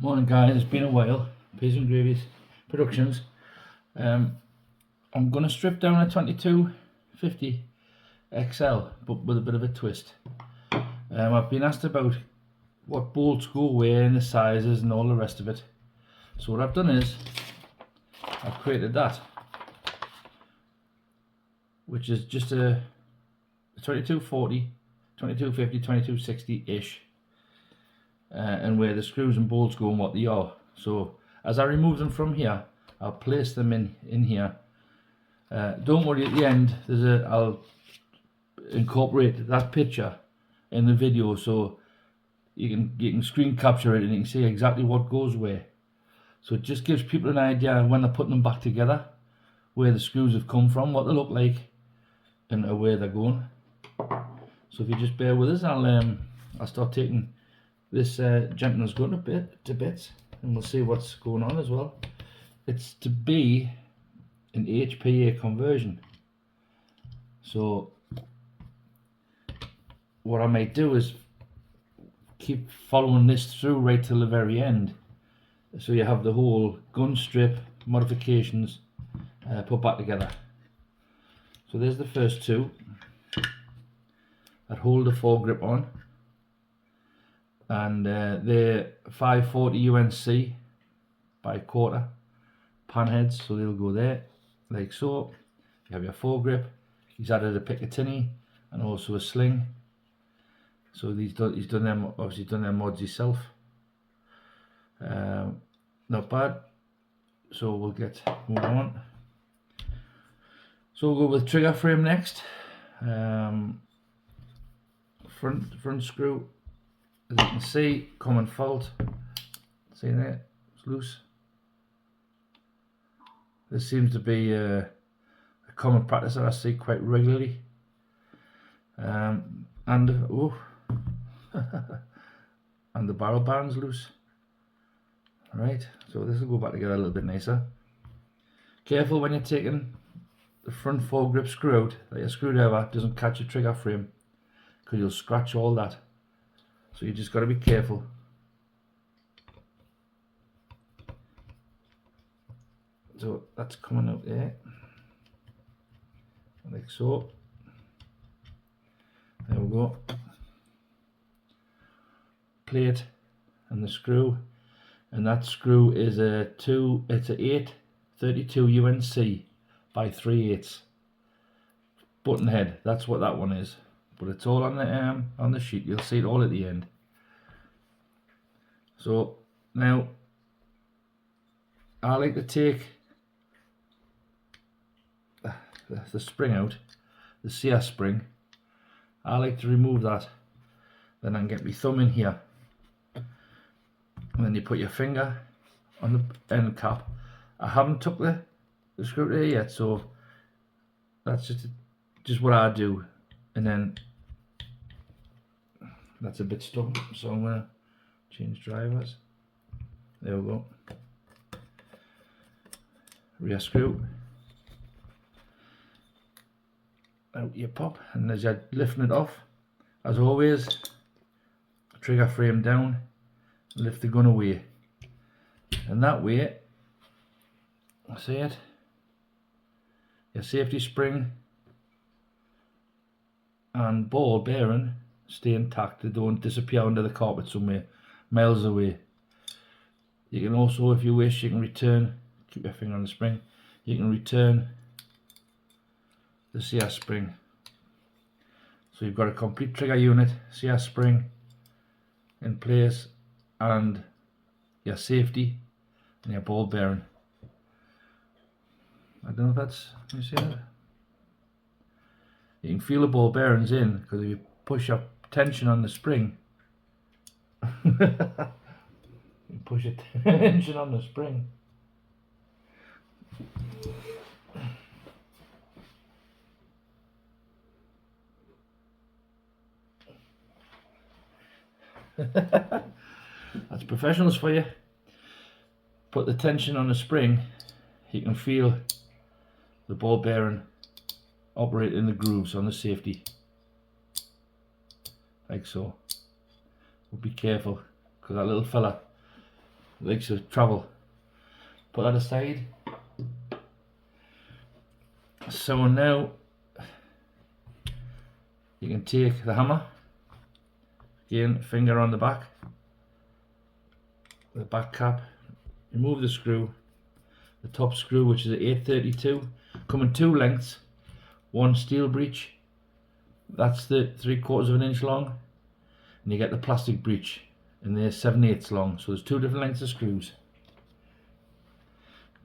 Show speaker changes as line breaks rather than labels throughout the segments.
Morning guys, it's been a while. Peas and Gravies Productions. I'm going to strip down a 2250 XL but with a bit of a twist. I've been asked about what bolts go where and the sizes and all the rest of it. So what I've done is I've created that, which is just a 2240, 2250, 2260 ish. And where the screws and bolts go and what they are. So as I remove them from here, I'll place them in here. Don't worry, at the end I'll incorporate that picture in the video so you can screen capture it and you can see exactly what goes where. So it just gives people an idea when they're putting them back together where the screws have come from, what they look like, and where they're going. So if you just bear with us, I'll start taking this gentleman's gun to bits, and we'll see what's going on as well. It's to be an HPA conversion. So what I might do is keep following this through right till the very end, so you have the whole gun strip modifications put back together. So there's the first two that hold the foregrip on. And they're 540 UNC by quarter pan heads, so they'll go there like so. You have your foregrip. He's added a Picatinny and also a sling. So he's done them, obviously done them mods himself. Not bad. So we'll get moving on. So we'll go with trigger frame next. Front screw. As you can see, common fault. See there, it's loose. This seems to be a common practice that I see quite regularly. And oh, and the barrel band's loose. Right, so this will go back together a little bit nicer. Careful when you're taking the front foregrip screw out that your screwdriver doesn't catch your trigger frame, because you'll scratch all that. So you just got to be careful. So that's coming out there, like so. There we go. Plate and the screw, and that screw is it's a 832 UNC by 3/8 button head. That's what that one is. But it's all on the sheet. You'll see it all at the end. So now I like to take the spring out, the CS spring. I like to remove that. Then I can get my thumb in here, and then you put your finger on the end cap. I haven't took the screw there yet, so that's just what I do, and then. That's a bit stuck, so I'm going to change drivers. There we go. Rear screw. Out you pop, and as you're lifting it off, as always, trigger frame down, lift the gun away. And that way, see it? Your safety spring and ball bearing stay intact. They don't disappear under the carpet somewhere miles away. You can also, if you wish, you can return, keep your finger on the spring, you can return the CS spring. So you've got a complete trigger unit, CS spring in place, and your safety and your ball bearing. I don't know if that's, can you see that? You can feel the ball bearings in, because if you push up tension on the spring, you push a tension on the spring. That's professionals for you. Put the tension on the spring, you can feel the ball bearing operate in the grooves on the safety, like so. But be careful, because that little fella likes to travel. Put that aside. So now you can take the hammer, again finger on the back cap, remove the screw, the top screw, which is an 832, come in two lengths, one steel breech, that's the 3/4 of an inch long, and you get the plastic breech, and they're 7/8 long, so there's two different lengths of screws.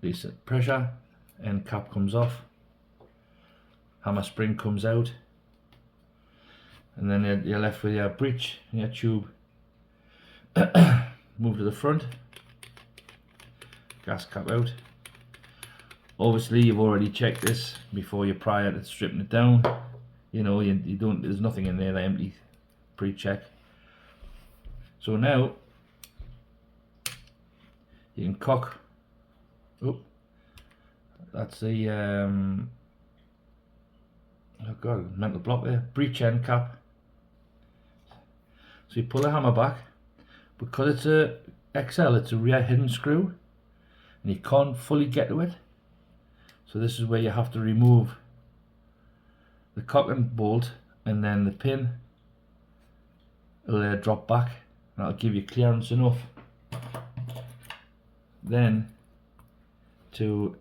Decent pressure, end cap comes off, hammer spring comes out, and then you're left with your breech and your tube. Move to the front, gas cap out. Obviously you've already checked this before you prior to stripping it down. You know, you don't, there's nothing in there, they're empty, pre-check. So now you can cock, oh, that's the oh god, mental block there, breech end cap. So you pull the hammer back, because it's a XL, it's a rear hidden screw, and you can't fully get to it. So this is where you have to remove the cock and bolt, and then the pin will drop back, and that'll give you clearance enough then to,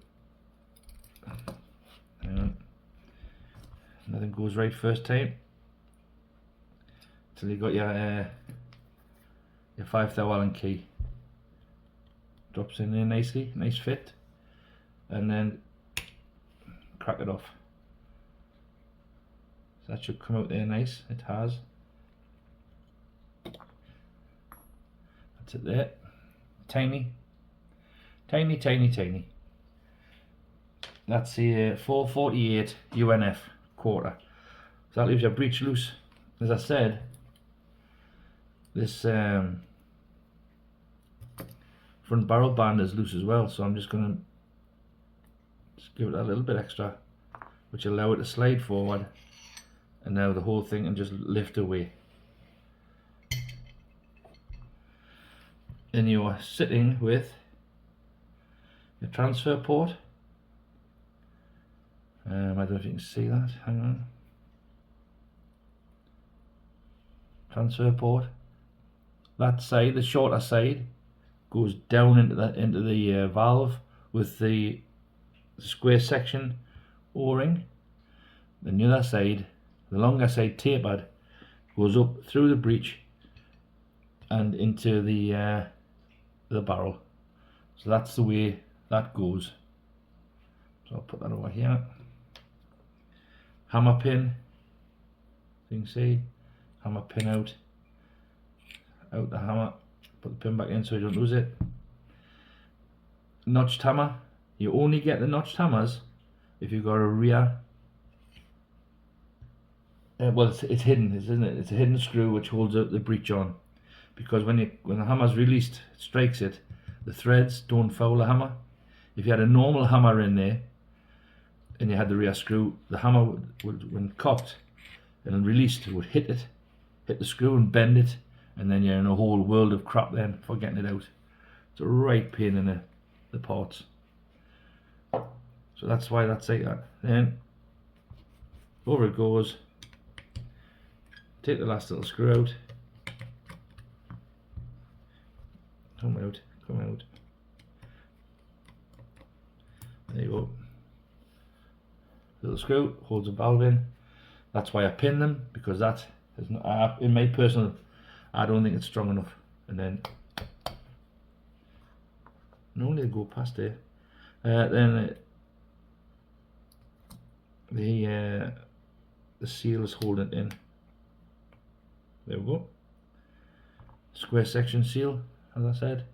hang on, nothing goes right first time till you got your 5 thou Allen key, drops in there nicely, nice fit, and then crack it off. So that should come out there nice, it has. That's it there, tiny. That's the 448 UNF quarter. So that leaves your breech loose. As I said, this front barrel band is loose as well, so I'm just going to give it a little bit extra, which will allow it to slide forward, and now the whole thing can just lift away. And you're sitting with your transfer port. I don't know if you can see that, hang on. Transfer port. That side, the shorter side, goes down into the valve with the square section O-ring. Then the other side, the longer side tapered, goes up through the breech and into the barrel. So that's the way that goes. So I'll put that over here. Hammer pin, you can see, hammer pin out the hammer, put the pin back in so you don't lose it. Notched hammer, you only get the notched hammers if you've got a rear, well it's hidden, isn't it? It's a hidden screw which holds up the breech on, because when the hammer's released, it strikes it, the threads don't foul the hammer. If you had a normal hammer in there and you had the rear screw, the hammer would when cocked and released, it would hit the screw and bend it, and then you're in a whole world of crap then for getting it out. It's a right pain in the parts. So that's why that's like that. Then over it goes. Take the last little screw out. Come out. There you go. Little screw holds a valve in. That's why I pin them, because that is not, in my personal, I don't think it's strong enough. And then normally they go past there. Then the seal is holding it in. There we go. Square section seal, as I said.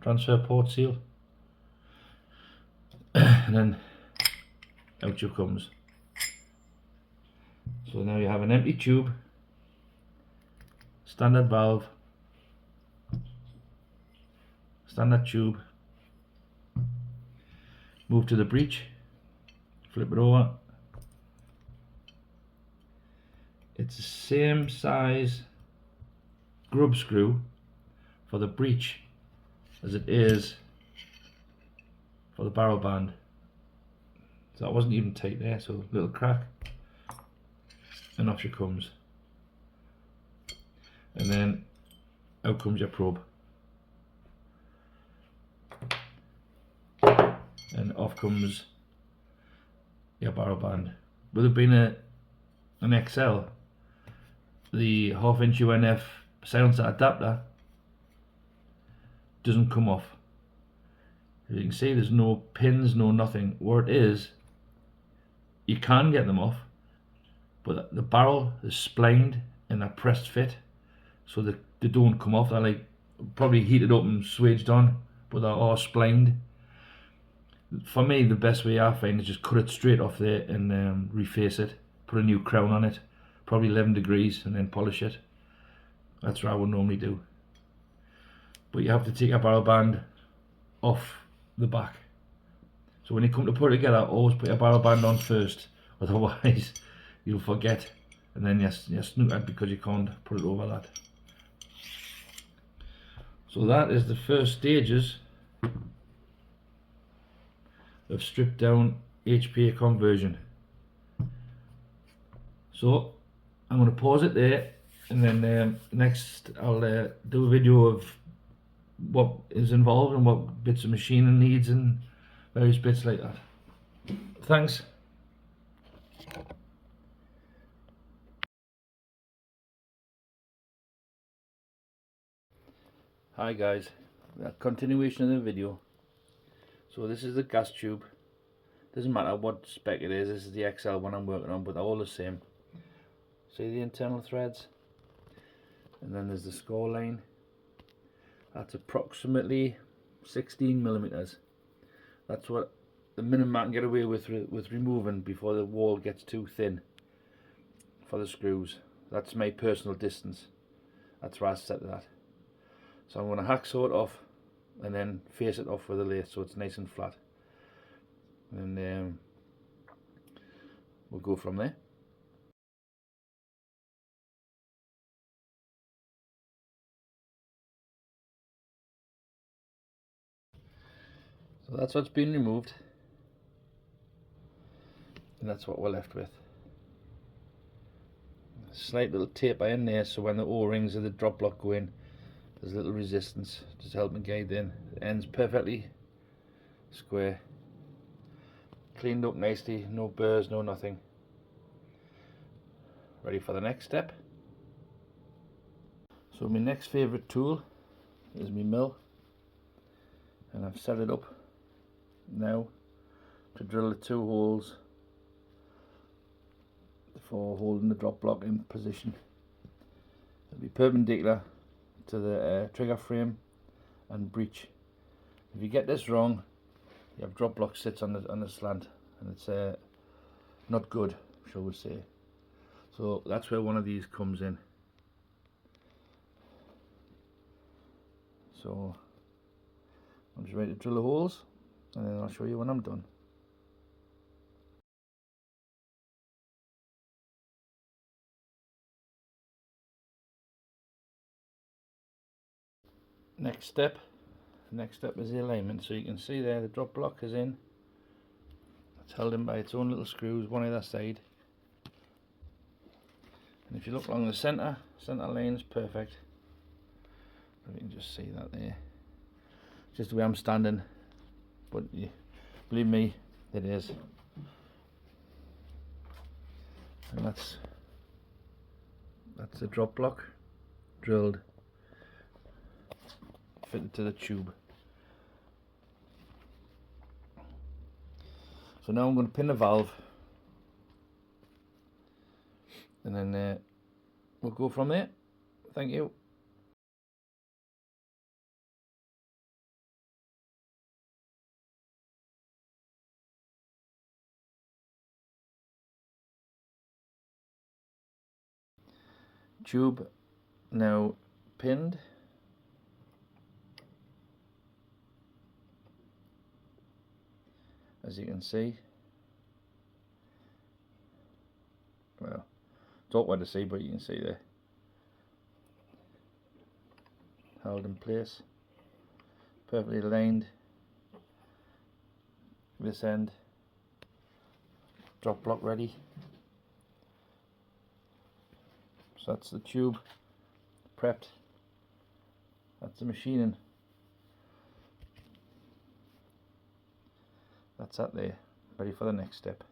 Transfer port seal. And then out you comes. So now you have an empty tube, standard valve, standard tube. Move to the breech, flip it over. It's the same size grub screw for the breech as it is for the barrel band. So that wasn't even tight there, so little crack, and off she comes. And then out comes your probe, and off comes your barrel band. With it being an XL, the 1/2 inch UNF silencer adapter doesn't come off. As you can see, there's no pins, no nothing. Where it is, you can get them off, but the barrel is splined and they're pressed fit, so they don't come off. They're like probably heated up and swaged on, but they're all splined. For me, the best way I find is just cut it straight off there and reface it, put a new crown on it, probably 11 degrees, and then polish it. That's what I would normally do. But you have to take a barrel band off the back. So when you come to put it together, always put your barrel band on first, otherwise you'll forget, and then you're snookered because you can't put it over that. So that is the first stages of stripped down HPA conversion. So I'm going to pause it there, and then next I'll do a video of what is involved and what bits of machining needs and various bits like that. Thanks. Hi guys, a continuation of the video. So this is the gas tube. Doesn't matter what spec it is, this is the XL one I'm working on, but they're all the same. See the internal threads? And then there's the score line. That's approximately 16 millimeters. That's what the minimum I can get away with removing before the wall gets too thin for the screws. That's my personal distance. That's where I set that. So I'm going to hacksaw it off and then face it off with a lathe so it's nice and flat. And we'll go from there. So that's what's been removed, and that's what we're left with. A slight little taper in there so when the O-rings of the drop block go in, there's a little resistance just to help me guide in. The end's perfectly square, cleaned up nicely, no burrs, no nothing. Ready for the next step. So my next favourite tool is my mill, and I've set it up now to drill the 2 holes for holding the drop block in position. It'll be perpendicular to the trigger frame and breech. If you get this wrong, your drop block sits on the slant, and it's not good, shall we say. So that's where one of these comes in. So I'm just ready to drill the holes, and then I'll show you when I'm done. Next step is the alignment. So you can see there the drop block is in. It's held in by its own little screws, one either side. And if you look along the centre line is perfect. You can just see that there. Just the way I'm standing, but believe me, it is. And that's the drop block drilled, fitted to the tube. So now I'm going to pin the valve, and then we'll go from there. Thank you. Tube now pinned. As you can see, well, it's awkward to see, but you can see there, held in place perfectly aligned. This end, drop block ready. So that's the tube prepped. That's the machining. That's that there, ready for the next step.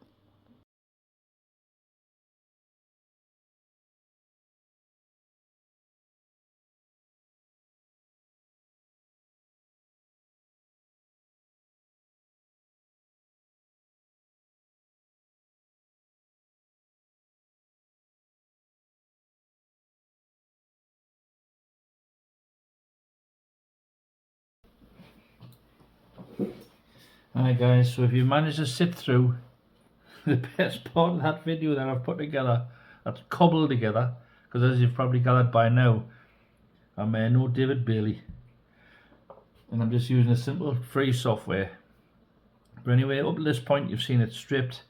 Alright guys, so if you manage to sit through the best part of that video that I've put together, that's cobbled together, because as you've probably gathered by now, I'm no David Bailey, and I'm just using a simple free software. But anyway, up to this point you've seen it stripped.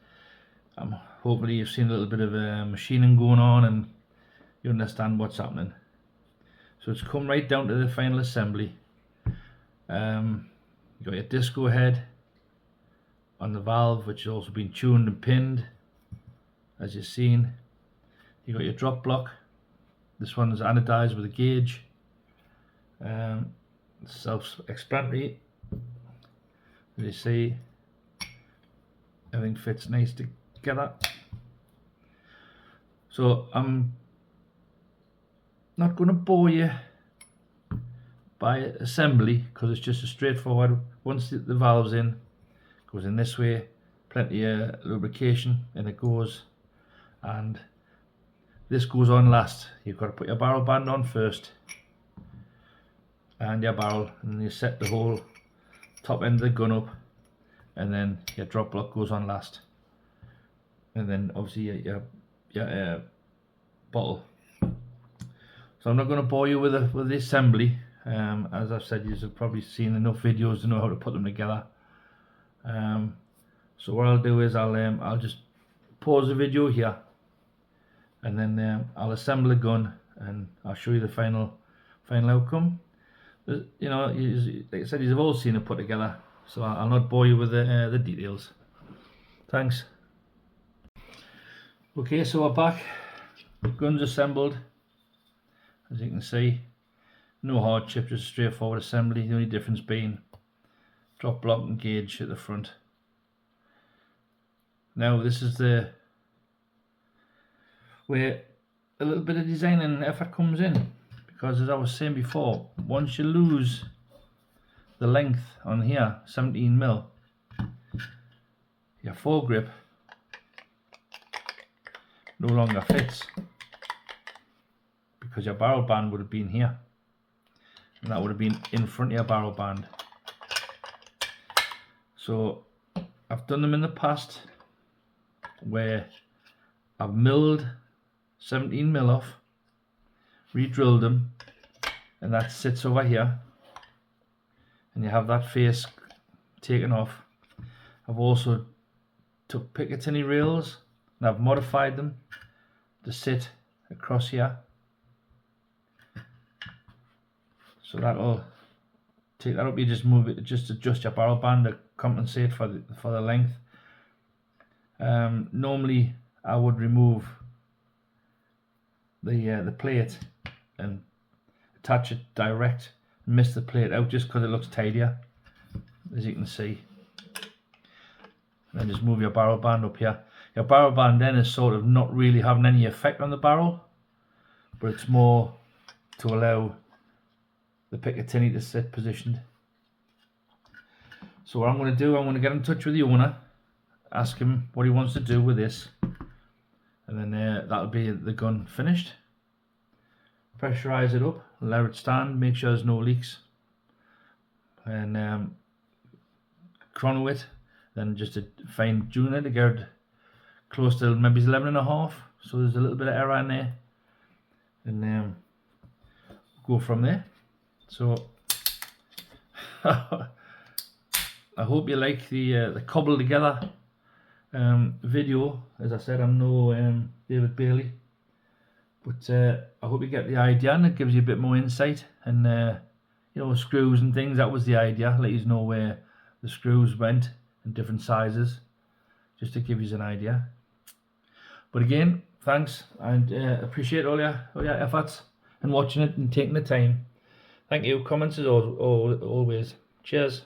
Hopefully you've seen a little bit of machining going on and you understand what's happening. So it's come right down to the final assembly. You got your disco head on the valve, which has also been tuned and pinned, as you've seen. You got your drop block. This one is anodized with a gauge. Self-explanatory. As you see, everything fits nice together. So I'm not going to bore you by assembly, because it's just a straightforward. Once the valve's in, goes in this way, plenty of lubrication, and it goes, and this goes on last. You've got to put your barrel band on first, and your barrel, and you set the whole top end of the gun up, and then your drop block goes on last, and then obviously your bottle. So I'm not going to bore you with the assembly. As I've said, you've probably seen enough videos to know how to put them together. So what I'll do is I'll just pause the video here, and then I'll assemble the gun and I'll show you the final outcome. You know, like I said, you've all seen it put together, so I'll not bore you with the details. Thanks. Okay, so we're back. Gun's assembled, as you can see. No hardship, just straightforward assembly. The only difference being drop block and gauge at the front. Now this is where a little bit of design and effort comes in, because as I was saying before, once you lose the length on here, 17mm, your foregrip no longer fits, because your barrel band would have been here, and that would have been in front of your barrel band. So I've done them in the past where I've milled 17mm off, re-drilled them, and that sits over here, and you have that face taken off. I've also took Picatinny rails and I've modified them to sit across here, so that'll take that up. You just move it, just adjust your barrel band to compensate for the length. Normally I would remove the plate and attach it direct and miss the plate out, just because it looks tidier, as you can see. And then just move your barrel band up here. Your barrel band then is sort of not really having any effect on the barrel, but it's more to allow the Picatinny to sit positioned. So what I'm going to do, I'm going to get in touch with the owner, ask him what he wants to do with this, and then that'll be the gun finished. Pressurize it up, let it stand, make sure there's no leaks, and chrono it, then just to fine tune it to get it close to maybe 11.5, so there's a little bit of error in there, and go from there. So I hope you like the cobble together video. As I said, I'm no David Bailey, but I hope you get the idea, and it gives you a bit more insight, and you know, screws and things. That was the idea, let you know where the screws went in different sizes, just to give you an idea. But again, thanks, and appreciate all your efforts and watching it and taking the time. Thank you. Comments as always. Cheers.